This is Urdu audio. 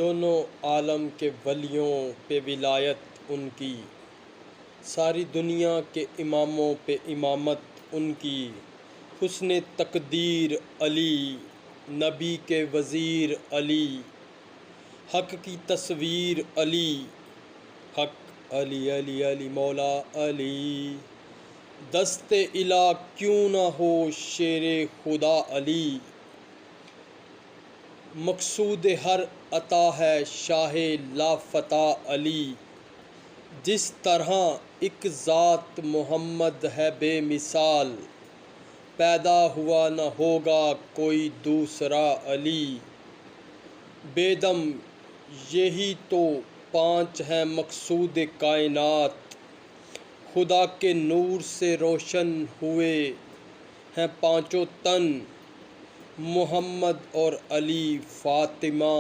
دونوں عالم کے ولیوں پہ ولایت ان کی، ساری دنیا کے اماموں پہ امامت ان کی۔ حسن تقدیر علی، نبی کے وزیر علی، حق کی تصویر علی، حق علی علی علی مولا علی۔ دست الہ کیوں نہ ہو شیر خدا علی، مقصود ہر عطا ہے شاہ لافتہ علی۔ جس طرح ایک ذات محمد ہے بے مثال، پیدا ہوا نہ ہوگا کوئی دوسرا علی۔ بے دم یہی تو پانچ ہیں مقصود کائنات، خدا کے نور سے روشن ہوئے ہیں پانچوں تن، محمد اور علی فاطمہ۔